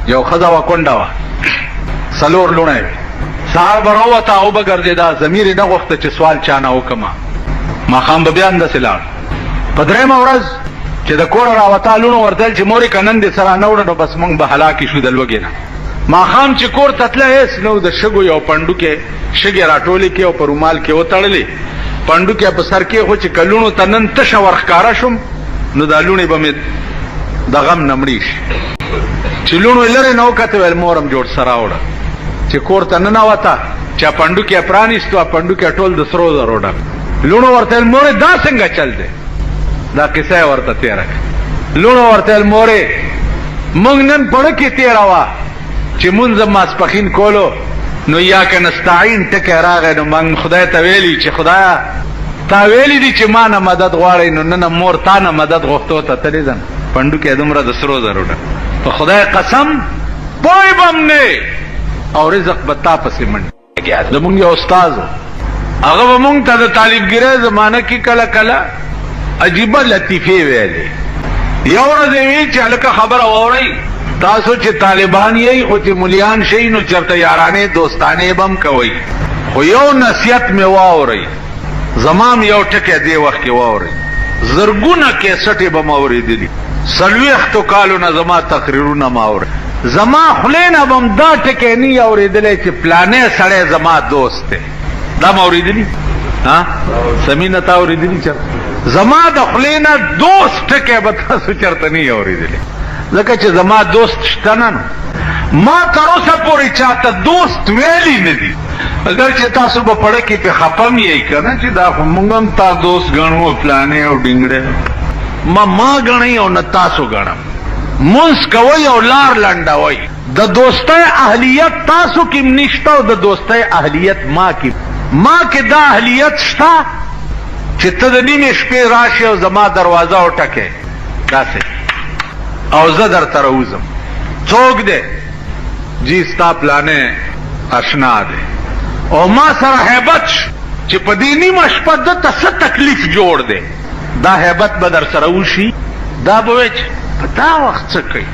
یو ښځه وه کونډه وه، 4 لوڼه یې وې. سهار به راووته او به ګرځېده، ضمیر یې نه غوښته چې سوال چا نه وکړمه. ماښام به بیا همداسې لاړ. په 3مه ورځ چې د کوره راوته لوڼو ورته ویل چې مورې که نن دې سره نه وړه نو بس موږ به هلاکې شو د لوږې نه. ماښام چې کور ته تله هېڅ نه و، د شګو یو پنډوکې شګې راټولې کړې او په رومال کې وتړلې، پنډوکې په سر کې خو چې که لوڼو ته نن تشه ورښکاره شوم نو دا لوڼې به مې د غم نه مړې شي. چې لوڼو یې لرې نه وکتې ویل مورم جوړ سره وړه. چې کور ته ننوته چې پنډوکې یې پرانیستو، پنډوکې ټول د سرو زرو ډک. لوڼو ورته ویل مورې دا څنګه چل دی؟ دا کیسه یې ورته تېره کړه. لوڼو ورته ویل مورې موږ نن پړه کې تېره وه چې مونځ ماسپښین کولو نو یا که نستعین ټکی راغی نو موږ خدای ته ویلي چې خدایه تا ویلي دي چې ما نه مدد غواړئ، نو نن مور تا نه مدد غوښتو ته تلې ځم. پنډوکې دومره د سرو زرو ډک. په خدای قسم پوی بم نه او رزق به تا پسې منډ. زمونږ یو استاذ هغه به مونږ ته د طالبګرۍ زمانه کې کله کله عجیبه لطیفې ویلې. یو ورځ یې وی چې هلکه خبره واورئ، تاسو چې طالبان یې خو چې ملیان شئ نو چېرته یارانې دوستانې به هم کوئ، خو یو نصیحت مې واورئ، زمام یو ټکی دې وخت کې واورئ. زرګونه کیسټې به مې اورېدلي، 40 کالو نه زما تقریرونه ما اورئ. زما خولې نه به هم دا ټکی نه اورېدلی چې پلانې سړی زما دوست دی. دا مې اورېدلي؟ سمینه تا اورېدلي چېرته؟ زما د خولې نه دوست ټکی به تاسو چېرته نه اورېدلی، ځکه چې زما دوست شته نه. ما تر اوسه پورې چاته دوست ویلی نه دي. اگر چې تاسو به پړه کې پې خفه م یئ که نه چې دا خو مونږ هم تا دوست ګڼو پلانې او ډینګړې، ما ګڼئ او نه تاسو ګڼم. مونځ کوئ او لار لنډوئ. د دوستۍ اهلیت تاسو کې م نشته او د دوستۍ اهلیت ما کې. ما کې دا اهلیت شته چې ته د نیمې شپې راشې او زما دروازه وټکې داسې او زه درته راوځم. څوک دی؟ جی ستا پلانې اشنا دی او ما سره هیبت چې په دې نیمه شپه ده ته څه تکلیف جوړ دی. دا هیبت به در سره وشي. دا به وایي چې په دا وخت څه کوي،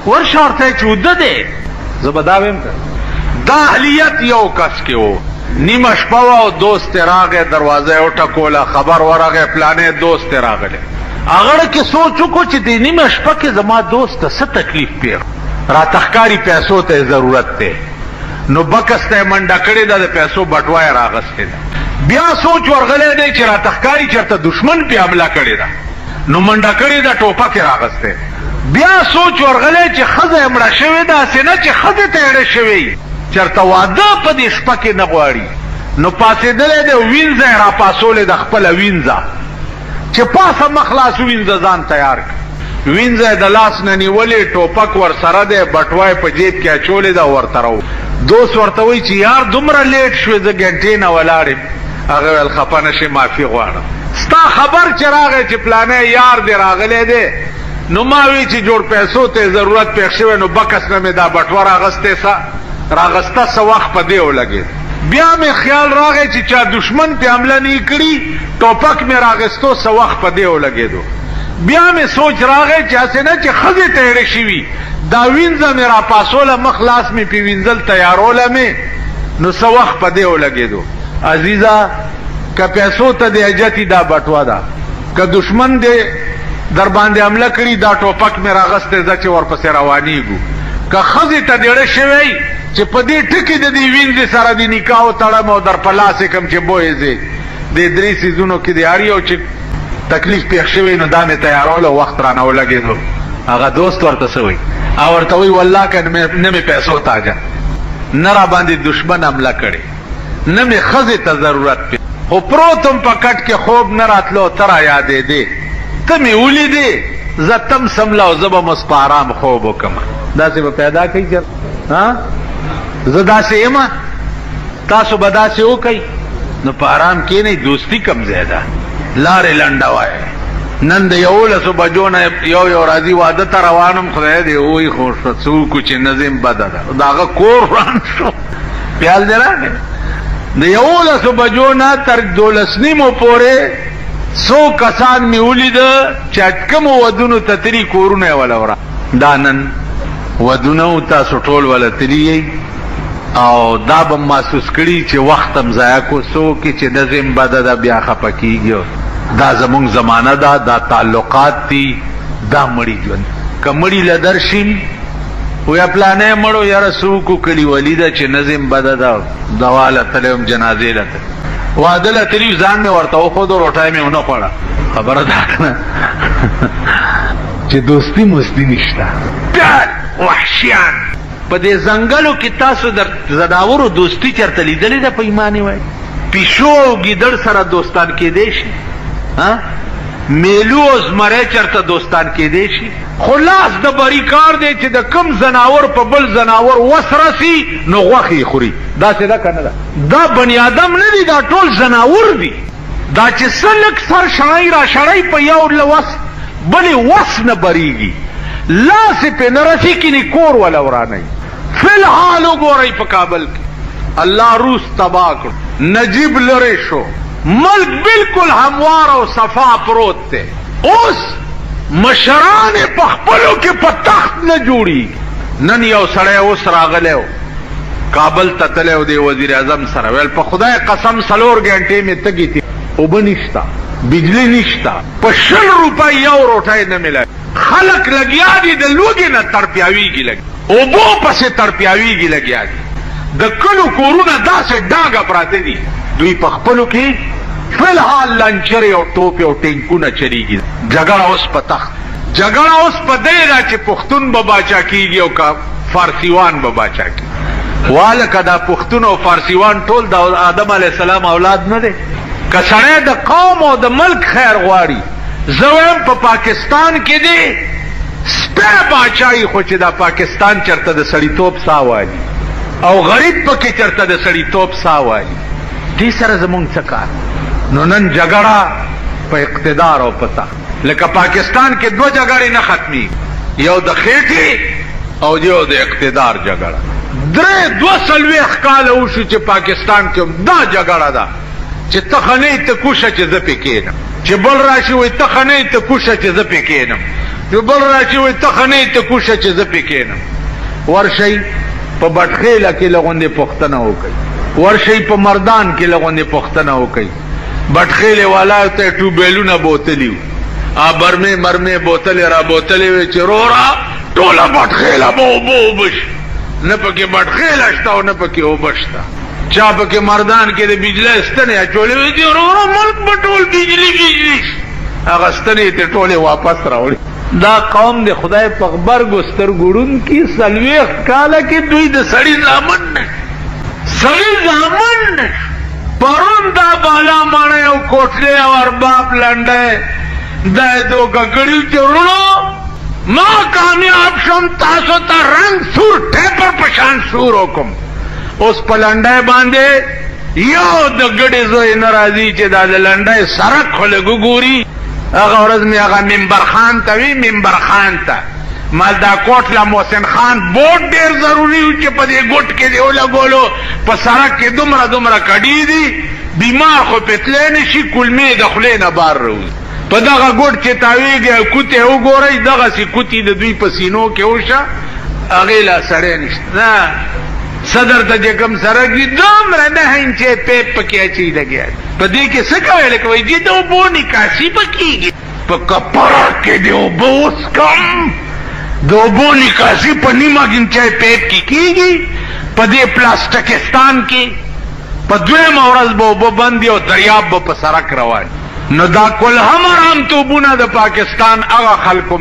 ورشه ورته یې چې وده دی. زه به دا ویم که دا اهلیت یو کس کې و، نیمه شپه وه او دوست یې راغی، دروازه یې وټکوله، خبر ورغی پلانې دوست یې راغلی. هغه کې سوچ وکړو چې د نیمه شپه کې زما دوست ته څه تکلیف پیښ، راته ښکاري پیسو ته ضرورت دی، نو بکس ته یې منډه کړې ده، د پیسو بټوه یې راغستې ده. بیا سوچ ورغلی دی چې راته ښکاري چېرته دشمن پې حمله کړې ده، نو منډه کړې ده، ټوپک یې راغستی. بیا سوچ ورغلی چې ښځه یې مړه شوې ده، هسې نه چې ښځې ته یې شوې چېرته واده په دې شپه کې نه غواړي، نو پاڅېدلی دی، وینځه یې راپاڅولې ده، خپله وینځه چې پاسه مخ لاس وینځه ځان تیار کړ. وینځه یې د لاس نه نیولې، ټوپک ورسره دی، بټوه یې په جیب کې اچولې ده، ورته راو. دوست ورته وایي چې یار دومره لیټ شوې، زه ګنټې نه ولاړ یم. هغه ویل خفه نه شې، معافي غواړم. ستا خبر چې راغی چې پلانی یار دې راغلی دی، نو ما وی چې جوړ پیسو ته ضرورت پېښ شوی، نو بکس نه مې دا بټوه راغسته څه وخت په دې ولګېد. بیا مې خیال راغی چې چا دشمن پې حمله نه کړي، ټوپک مې راغستو څه وخت په دې ولګېدو. بیا مې سوچ راغی چې هسې نه چې ښځې ته یې شوي، دا وینځه مې راپاسوله، مخ لاس مې پې وینځل تیاروله مې، نو څه وخت په دې ولګېدو. عزیزه که پیسو ته د حاجتي دا بټوه ده، که دشمن دې در باندې حمله کړي، دا ټوپک مې راغستی ده چې ورپسې روانېږو. که ښځې ته دېړه شوی چې په دې ټکي د دې وینځې سره د نکاح وتړم او در په لاس یې کړم چې بویې ځې دې 3 څیزونو کې د هر یو چې تکلیف پېښ شوی، نو دا مې تیارولو، وخت رانه ولګېدو. هغه دوست ورته څه وایي؟ او ورته وایي والله که نه مې پیسو تاجه، نه را باندې دشمن حمله کړې، نه مې ښځې ته ضرورت پې، خو پروتم په کټ کې خوب نه راتلو، ته را یادېدې، ته مې ولیدې، زه تم سمله او زه به مس په آرام خوب وکړم. داسې به پیدا کوي چې زه داسې یم، تاسو به داسې وکئ، نو په آرام کښېنئ. دوستي کم ځای ده، لارې لنډوئ. نن د 11 بجو نه یو راځي واده ته روانم، خدای دې ووایي خو څه وکړو چې نظم بده ده، د هغه کور وران شو. خیال دې راغی د 11 بجو نه تر 12 نیمو پورې 100 کسان مې ولیده چې کومو ودونو ته تلي کورونه یې وله ورا. دا نن ودونه تاسو ټول ولتلی او دا به محسوس کړي چې وخت هم ضایع کو سو کې چې نظم بده دا بیا خپه کیږي. دا زمونږ زمانه ده، دا تعلقات دي، دا مړی ژوند کمړی لدرشین ویا پلانې مړو یاره سوکو کلی ولیده چې نظم بده ده دواله تلم جنازې لته وادله تلیو ځان مې ورته وخود روټای مې ونه خوړه. خبره ده کنه چې دوستی مستی نشته. ټول وحشیان په دې ځنګلو کې تاسو د زناورو دوستی چرته لیدلې ده په ایماني وای؟ پیشو او ګیدړ سره دوستان کېدی شي؟ ها میلو او زمری چرته دوستان کېدی شي؟ خلاص د بری کار دی چې د کم زناور په بل زناور وسرسي نو غوښې خوري. داسې ده که نه ده؟ دا بني آدم نه دي، دا ټول زناور دي. دا چې سلک سر شړی را شړی په یو لوس بلې وس نه بریږي، لاسې پې نه رسي کینې کور وله ورانوي. فی الحال وګورئ په کابل کې الله روس تباه کړ، نجیب لرې شو، ملک بالکل هموار او صفا پروت دی. اوس مشران په خپلو کې په تخت نه جوړي. نن یو سړی اوس راغلی و کابل ته تلی و دی وزیر اعظم سره، ویل په خدای قسم 4 غنټې مې تږي تي، اوبه نشته، بجلی نشته، په 100 روپۍ یو روټۍ نه ملای. خلق لګیا دي د لوږې نه تړپیاویږي، لګي اوبو پسې تړپیاویږي لګیا دي. د کلو کورونه داسې ډاګه پراته دي، دوی په خپلو کې فی الحال لنچرې او ټوپې او ټینکونه چلیږي. جګړه اوس په تخت، جګړه اوس په دی ده چې پښتون به باچا کیږي او که فارسیوان به باچا کیږي. والکه دا پښتون او فارسیوان ټول د آدم علیه السلام اولاد نه دی؟ که سړی د قوم او د ملک خیر غواړي، زه وایم په پاکستان کې دی سپی باچایي، خو چې دا پاکستان چرته د سړیتوب ساه والي او غریب پکې چرته د سړیتوب ساه والي. دې سره زمونږ څه کار؟ نو نن جګړه په اقتدار او په تخت. لکه پاکستان کې 2 جګړې نه ختمي، یو د خېټې او یو د اقتدار جګړه. 240 کاله وشو چې پاکستان کې دا جګړه ده چې ته خنې ته کوشه چې زه پې کېنم، چې بل راشي وایي ته خنې ته کوشه چې زه پې کېنم، چې بل راشي وایي ته خنې ته کوشه چې زه پې کېنم. ورشئ په بټخېله کې لغوندې پوښتنه وکړئ، ورشئ په مردان کې لغوندې پوښتنه وکړئ. بټخېلې والا ته ټوبیلونه بوتلي وو، برمې مرمې بوتلې را بوتلې وې چې رورا ټوله بټخېله به اوبه اوبه شي. نه پکې بټخېله شته او نه پکې اوبه شته. چا پکې مردان کې د بجلی ستنې اچولې وې چې رورا ملک به ټول بجلی شي، هغه ستنې ته ټولې واپس راوړي. دا قوم د خدای په غبرګو سترګو ړوند کې 40 کاله کې دوی د سړي زامن نه، سړي زامن نه. پرون دا بالا ماڼۍ او کوټلې او ارباب لنډی دا یې دوکه کړي چې وروڼو ما کامیاب شم، تاسو ته رنګ سور ټیپر په شان سور وکم. اوس په لنډی باندې یو د ګډې زوی نه راځي چې دا د لنډی سرک خو لږ وګوري. هغه ورځ مې هغه ممبر خان ته وی، ممبر خان ته مال دا کوټله محسن خان بوټ ډېر ضروري و چې په دې ګوټ کې دې ولګولو، په سړک کې دومره کډي دي، بیمار خو پتلی نه شي، کلمې د خولې نه بار روزي. په دغه ګوټ چې تاویږي کوتې وګورئ، دغسې کوتې د دوی په سینو کې وشه، هغې لا سړی نشته. نه صدر ته چې کوم سړک دي دومره 9 انچې پیپ پکې اچوي لګیا دي. په دې کې څه کوی؟ لکه وایي دې د اوبو نکاسي به کېږي. په کپړه کې د اوبه وڅکم، د اوبو نکاسي په 9 انچې پیپ کې کېږي. په دې پلاستکستان کې په 2 ورځ به اوبه بندي او دریاب به په سړک روان. نو دا کل هم حرام توبونه د پاکستان هغه خلکو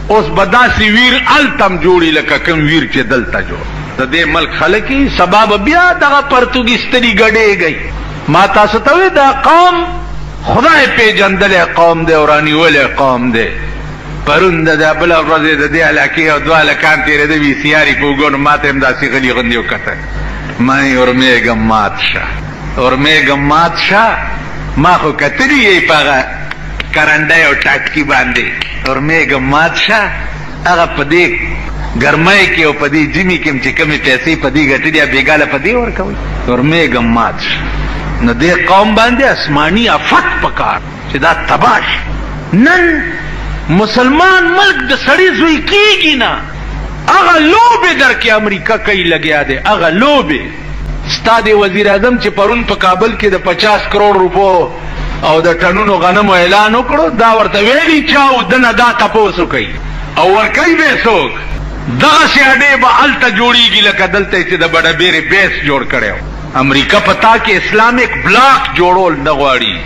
اوس به داسې ویر التم جوړي لکه کوم ویر چې دلته جوړ د دې ملک خلکي. سبا به بیا دغه پرتګیستري ګډېږي. ما تاسو ته وی دا قوم خدای پیژندلی قوم دی او رانیولی قوم دی. پرون د بله ورځې د دې علاقې یو 2 هلکان تېرېده وي سیاري په اوږو، نو ما ته هم داسې غلي غوندې وکتل. ما یې ورمېږم مات شه، ورمېږم مات شه. ما خو کتلي یې په هغه کرنډۍ او ټاټکي باندې، ورمېږم مات شه. هغه په دې ګرمۍ کې او په دې ژمي کې چې کومې پیسې په دې ګټلې بېګاله په دې ورکوئ، ورمېږم مات شه. نو دې قوم باندې آسماني افت پکار چې دا تباه شي. نن مسلمان ملک د سړي زوی کېږي نه، اغا لوبه در کې امریکا کوي لګیا دی، اغا لوبه. ستا د وزیر اعظم چې پرون په کابل کې د 50 کروڑ روپو او د ټنونو غنمو اعلان وکړو، دا ورته ویلي چاو دنه دا تپوسو کوي او ورکوي به څوک. دغسې اډې به هلته جوړېږي لکه دلته چې د بډبېرې بیس جوړ کړی. امریکا پتا کې اسلامک بلاک جوړول نه غواړي.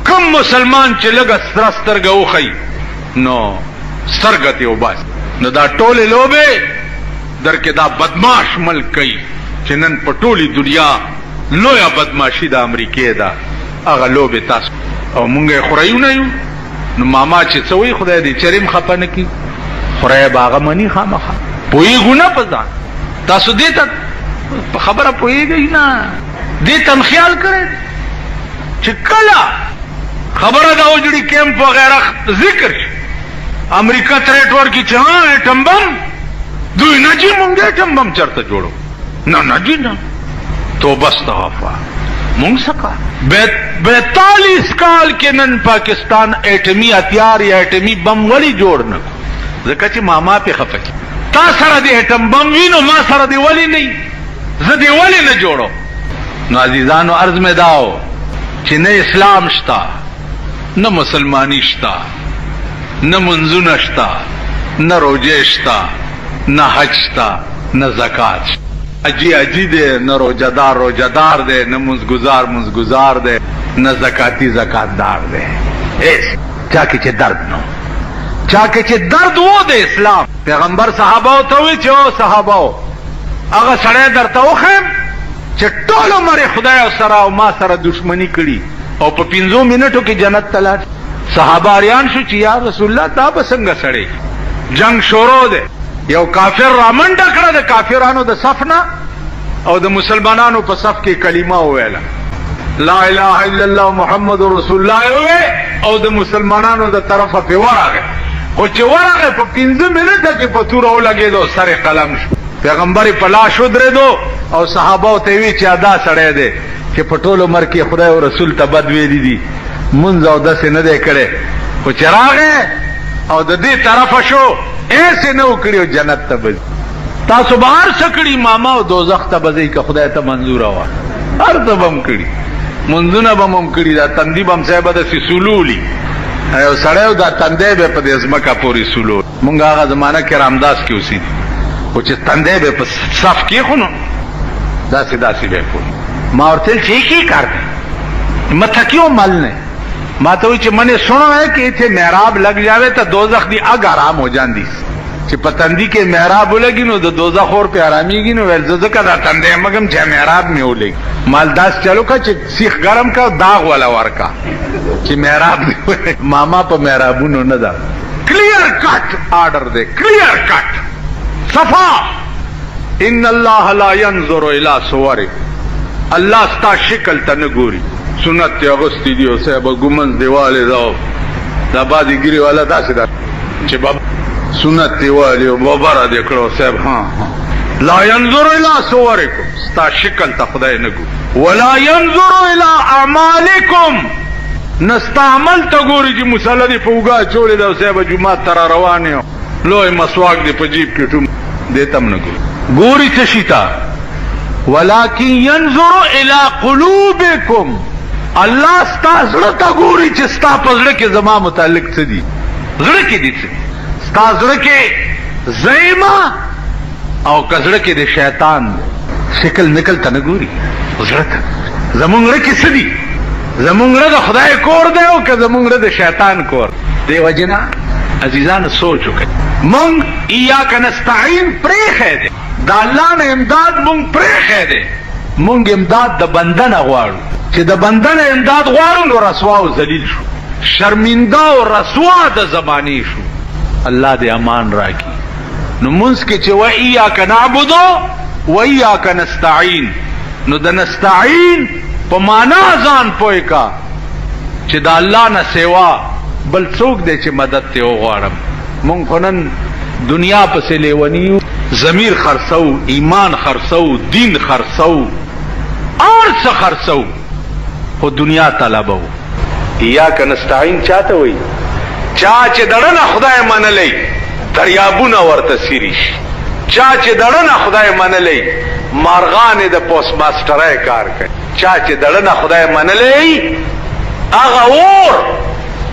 کم مسلمان چې لږه سره سترګه وښي نو سترګه ترې وباسي. نو دا ټولې لوبې در کې دا بدماش ملک کوي چې نن په ټولې دنیا لویه بدماشي د امریکې ده. هغه لوبې تاسو او مونږ یې خورایو نه یو. نو ماما چې څه وایي خدای دې چرېم خفه نه کړي، خورای به هغه مني خامخا. پوهېږو نه په ځان. تاسو دې ته په خبره پوهېږئ نه، دې ته خیال کړی چې کله خبره د اوجړي کیمپ وغیره ذکر شي امریکا تریټ ورکړي چې ها ایټم بم، دوی نه جي مونږ ایټم بم چرته جوړو. نه جي نه، توبه استغفار. مونږ څه کار 42 کال کې نن پاکستان ایټمي هتیار یا ایټمي بم ولې جوړ نه کړو؟ ځکه چې ماما پې خفه کړي. تا سره د ایټم بم وي نو ما سره دې ولې نه، زه دې ولې نه جوړو؟ نو عزیزانو عرض مې داو چې نه اسلام شتا، نه مسلمانی شتا، نه منځونه شتا، نه روجې شتا، نه حج شتا، نه زکات شتا. اجی دے، نہ روجدار دے، نہ منزگزار دے، نہ زکاتی زکاتدار دے. چاکے چے درد نو، چاکے چے درد وہ دے اسلام. پیغمبر صحابہ توی چے او صحابہ اگا سڑے در توخیم چے ټولو مرے خدای او سرا او ما سرا دشمنی کړي او په 15 منټو کې جنت تلاش. صحابہ اریان شو چې یا رسول الله دا بسنګ سړی جنگ شروع دے. یو کافر رامنډه کړه د کافرانو د صف نه او د مسلمانانو په صف کې کلمه وویله لا اله الا الله محمد رسول الله او د مسلمانانو د طرفه په ورغه. خو چې ورغه په 15 منټه کې په تور او لګېدو سره قلم شو. پیغمبر په لاش ودرېدو او صحابه ته وی چې ادا سړی دی چې په ټول عمر کې خدای او رسول ته بد ویلي دي، منځ او داسې نه دی کړی، خو چې راغی او د دې طرفه شو ایسے نو کړیو جنت ته بځي. تاسو بهر سکړي ماما او دوزخ ته بځي که خدای ته منظور وا. هر څه بم کړي، منځونه بم هم کړي، دا تندي بم صاحب د سولولي او سړیو دا تندې به په دې ځمکه پوری سولول. مونږ هغه زمانہ کې رامداس کې اوسېدي خو چې تندې به په صف کې خونو داسې به کوي. ما ورته چې کی کرتے متھکیوں ملنے ما تو چې منه سنو ہے کہ اتنے محراب لگ جاوے تو دوزخ دی اگ آرام ہو جاندی. چې پتندی کې محراب ولګي نو د دوزخ اور په آراميږي نو ول زکه دا تندې مګم چې محراب می ولګي مالداس چلو کا چې سیخ گرم کا داغ والا ورکا چې محراب ماما په محرابونو نه دا. کلیئر کٹ آرڈر دے، کلیئر کٹ صفا. ان اللہ لا ينظر الى صورکم، اللہ ستا شکل ته نه ګوري. سنت تی اغسطی دیو صاحب گمنز دیوالی داو دا بازی گیری والا دا سی دا چه باب سنت دیوالی و بابارا دیکھلو صاحب ہاں لا ینظر الى صورکم، ستا شکل تا خدای نگو، ولا ینظر الى اعمالکم، نستا عمل تا گوری جی مسالہ دی پوگا چولی دا صاحب جماعت ترا روانی ہو لوی مسواک دی پا جیب کی ٹوم دیتم نگو گوری تشیتا. ولیکن ینظر الى قلوبکم، اللہ ستا زړه ته ګوري چې ستا په زړه کې زما متعلق څه دي، زړه کې دي څه، ستا زړه کې زېما او کزړه کې د شیطان شکل نکل ته نه ګوري، زړه ته زمونږ زړه کې څه دي، زمونږ زړه د خدای کور دی او که زمونږ زړه د شیطان کور. دی وجنه عزیزان سوچ وکړئ مونږ ایاک نستعین پرېښی دی، د الله نه امداد مونږ پرېښی دی. مونږ امداد د بنده نه غواړو، چې د بنده نه امداد غواړو نو رسوا او ذلیل شو، شرمنده او رسوا د زمانې شو. الله دې امان راکړي. نو مونږ کې چې و ایاک نعبدو و ایاک نستعین، نو د نستعین په معنا ځان پوه کا چې د الله نه سوا بل څوک دی چې مدد ته وغواړم. مونږ خو نن دنیا پسې لیونیو، ضمیر خرڅو، ایمان خرڅو، دین خرڅو، اور څه خرڅو، خو دنیا طلبو. ایاک نستعین چاته وای؟ چا چې دړنه خدای منلی دریابونه ورته سیری شي، چا چې دړنه خدای منلی مارغان د پوسټ ماسترای کار کوي. چا چې دړنه خدای منلی هغه اور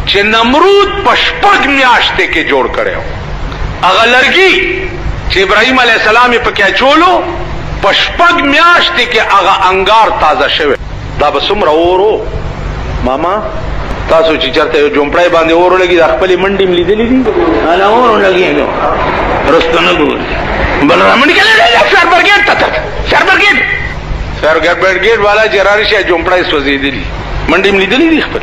چې نمرود په 6 میاشتې کې جوړ کړو، هغه لرګي چې ابراهیم علیه السلام په کې چولو په 6 میاشتې کې هغه انګار تازه شوی. دا به څومره اورو ماما؟ تاسو چې چرته یو جومپړی باندې اور لګي د خپلې منډې م لیدلې دي؟ هله اور لګېږو رستو نه ګوري بل را منډې کله فیر برګېډ ته فیر برګېډ والا چې را رشي جومپړی سوځېدلي منډې م لیدلې دي خپل.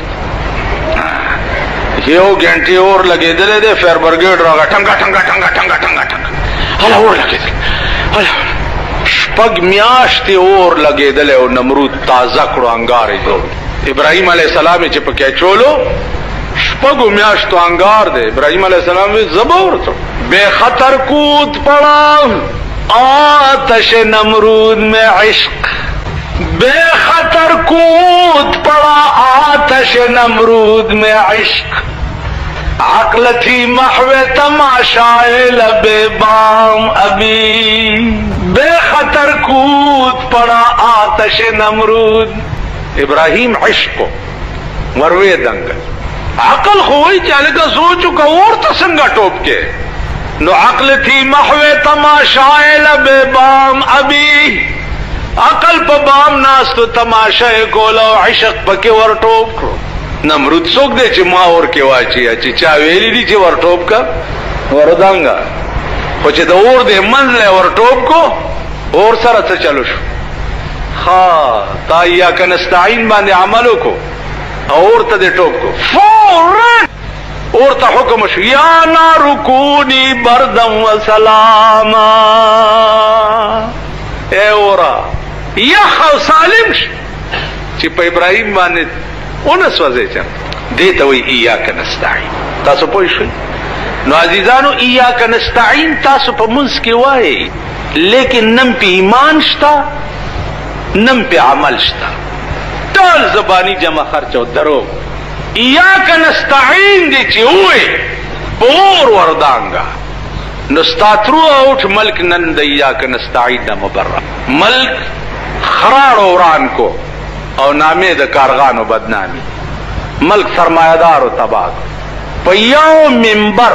یو ګنټې اور لګېدلی دی فیر برګېډ راغی ټنګه ټنګه ټنګه ټنګه ټنګه ټنګه هله اور لګېدل 6 میاشتې اور لګېدلی او نمرود تازه کړو انګار یې جوړ. ابراهیم علیه السلام چې پکې چولو 6 میاشتو انګار دی. ابراهیم علیه السلام وی زبور تو بے خطر کود پڑا آتش نمرود میں عشق، بے خطر کود پڑا آتش نمرود میں عشق، عقل تھی محو تماشائے لب بام ابھی، بے خطر کود پڑا آتش نمرود. ابراہیم عشق وروے دنگل عقل خوئی چلے کا سوچو کا اور تسنگا ٹوپ کے نو عقل تھی محو تماشائے لب بام ابھی، عقل پا بام ناستو تماشائے کولو عشق پکے ور ٹوپ کرو. نمرود سوک دے چی ما اور کے واچی چی چا ویلی دی چی ور ٹوپ کا ور دانگا خو چی دا اور دے منز لے ور ٹوپ کو اور سر چلو شو تا ایاک نستعین باندې عملو کو اور تا دے ٹوپ کو فوراً اور تا حکم شو یا نار کونی بردم و سلاما، اے اورا یخ و سالم شو چی پا ابراہیم باندې اونس وزے چا دیتا وی ایاک نستعین. تاسو پوئی شوئی نو عزیزانو ایاک نستعین تاسو پا منس کی وائی لیکن نم پی ایمان شتا نم پہ عمل شتا ټول زبانی جمع خرچو درو. ایاک نستعین دی چی ہوئے بور وردانگا نستاترو اوٹ ملک نند ایاک نستعین مبرہ ملک خرار اوران کو او نامے دا کارغان و بدنامی ملک سرمایہ دار و تباہ پیاو ممبر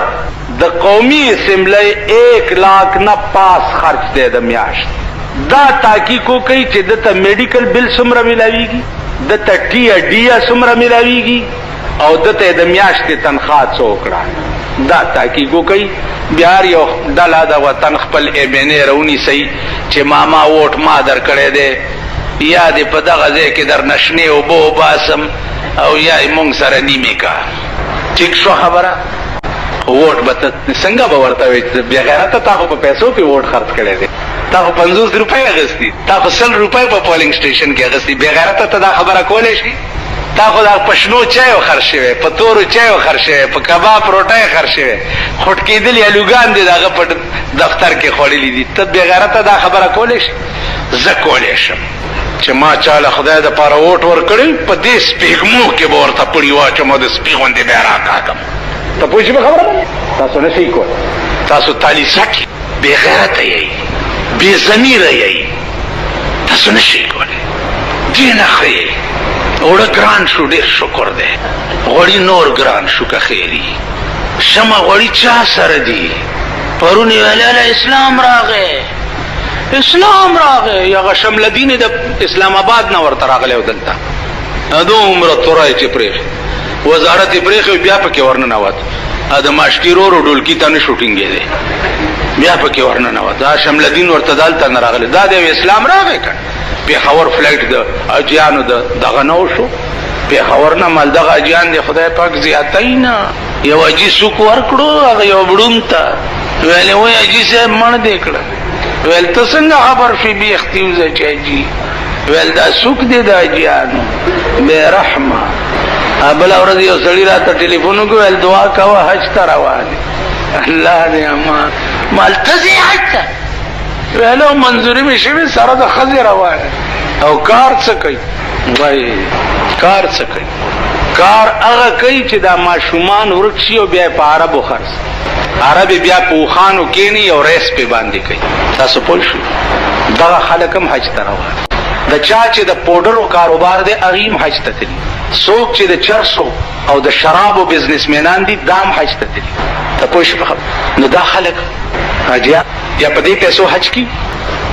دا قومی اسمبلی 1 لاکھ نہ پاس خرچ دے دا میاشت. دا تحقیقو کئی چی دتا میڈیکل بل سمرہ ملاوی گی، دتا ٹیا سمرہ ملاوی گی او دتا دا میاشت تنخواہ سوکڑا. دا تحقیقو کئی بیار یو ڈالا دا وطن خپل ایمینی رونی سی چی ماما ووٹ ما در کڑے دے یا دی پا دا غزے کی در نشنے و بو باسم او یا مونگ سر نیمی کا ٹھیک شو خبرہ ووٹ بتا سنگا باورتا ویچ بغیرتا تا خو پا پیسوں پی ووٹ خرچ کرے دے تا خو 50 روپے اغسطی تا خو 100 روپے پا پولنگ سٹیشن کی اغسطی بغیرتا تا دا خبرہ کولے شی تا خو دا پشنو چایو خرچے وے پا تورو چایو خرچے وے پا کباب روٹای خرچے وے خودکی دلی علوگان دی دا غا پا دفتر کے خوڑی لی دی تا بغیرتا دا خبرہ کولے شی زکولے شم چې ما چاله خدای د پاره ووټ ورکړی په دې سپېږمو کې به ورته پړي واچوم او د سپېغوندې بیا راکاږم. ته پوه شي په خبره باندې؟ تاسو نه شئ کولی، تاسو تالیسک بې غیرته یئ، بې ضمیره یئ، تاسو نه شئ کولی. دې نه ښه یئ. اوړه ګران شو، ډېر شکر دی. غوړي نور ګران شو که خیري. شمه غوړي چا سره دي؟ پرون یې ویله اسلام راغی اسلام راغه یا شمل دین د اسلام آباد نه ورته راغله ودلته ادو عمره تورای چې پرې وزارت پرې بیا پکې ورننه وات ا د ماشکیرو ډولکی ته نه شوټینګ دی بیا پکې ورننه وات دا شمل دین ورته دالته نه راغله دا د اسلام راغه کړ په خبر فلایټ د اجیانو دغه نو شو په خبر نه مال دغه اجیان دی خدای پاک زیاتینا یو اجي سوق ورکړو هغه یو بډونتا ویلې وای اجي سه مړ دی کړ ویل ته څنګه خبر شي بی اختیوزه چاجي ویل دا سوک دی دا جیانو بے رحمه بل ورځ یو سړی راته ټلیفون وکړ ویل دعا کوه حج ته روان الله دې امان مال تزي حج ته ویلو منظوري مې شوی سره د خزي روان او کار څه کوي وای کار څه کوي کار هغه کوي چې دا ماشومان ورک شي او بیا په عربو خرڅ عربي بیا پوخانو کینی او ریس په باندې کوي. تاسو پوه شئ دغه خلک هم حج ته روان. د چا چې د پوډرو کاروبار دی هغه هم حج ته تلي. څوک چې د چرسو او د شرابو بزنسمنان دي دا هم حج ته تلي. ته پوه شئ نو دا خلک حاجیان یا په دې پیسو حج کی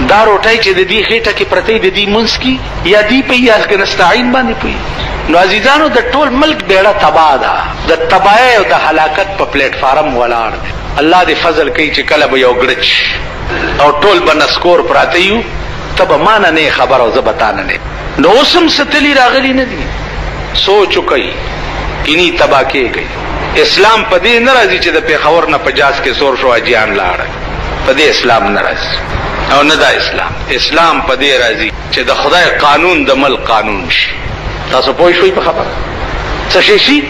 دا روټۍ چې د دې خېټه کې پرتې د دې منځ کې یا دې په یاس کې نستعين باندې پوي. نو عزیزانو د ټول ملک بیړه تباہ ده، د تباہی او د هلاکت په پلیټ فارم ولاړ دی. الله دې فضل کوي چې کله به یو ګړچ او ټول به نسکور پراته یو ته به مانه نه خبر او زه به تانه نه. نو اوس هم ستلي راغلي نه دي. سوچ وکړئ کینی تباہ کېږي. اسلام په دې نه راځي چې د پېښور نه 50 کې سور شو حاجیان لاړل. په دې اسلام نه راځي او نه دا اسلام. اسلام په دې راځي چې د خدای قانون د ملک قانون شي. تاسو پوه شئ په خبره څه شي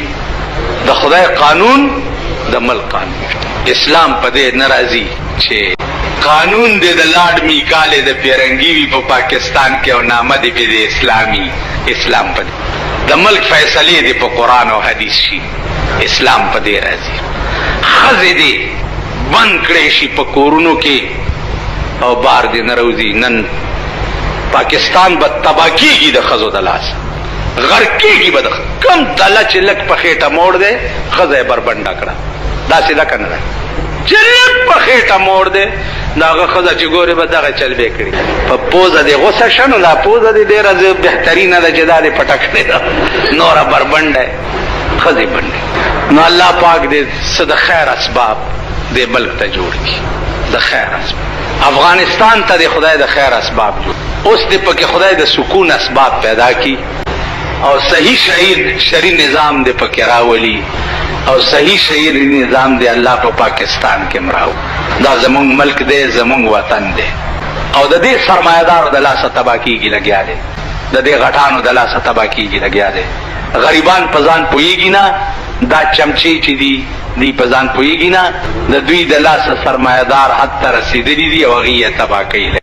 د خدای قانون د ملک قانون. اسلام په دې نه راځي چې قانون دې د لاډ میکاله د پیرنګي وی په پاکستان کې او نامه دې په اسلامي. اسلام په د ملک فیصله دې په قران او حدیث شي. اسلام په دې راځي خزې دې بند کړې شي په کورونو کې او بار دې نه روزي. نن پاکستان به تباہ کېږي د خزو د لاس غر کېږي به د کم دله چې لک په خېټه موړ دی خزه بربنډه کړه. داسې ده که نه ده چې لک په خېټه موړ دی د هغه ښځه چې ګورې به دغه چل به کړي. په پوزه دې غوسه شه نو دا پوزه دې ډېره بهترینه ده چې دا دې پټه کړې ده نوره بربنډه ښځې بنډې. نو الله پاک دې څه د خیر اسباب دې ملک ته جوړ کړي. د خیر اسباب افغانستان ته دې خدای د خیر اسباب جوړ. اوس دې پکې خدای د سکون اسباب پیدا کړي او صحیح شرعي نظام دې پکې راولي او صحیح شرعي نظام دې الله په پاکستان کې مراو. دا زمونږ ملک دی، زمونږ وطن دی او د دې سرمایدارو د لاسه تباہ کېږي لګیا دی. د دې غټانو د لاسه تباہ کېږي لګیا دی. غریبان په ځان پوهېږي نه. دا چمچې چې دي دی په ځان پوهېږي نه. د دوی د لاسه سرمایدار حد ته رسېدلي دي او هغې یې تباہ کوي.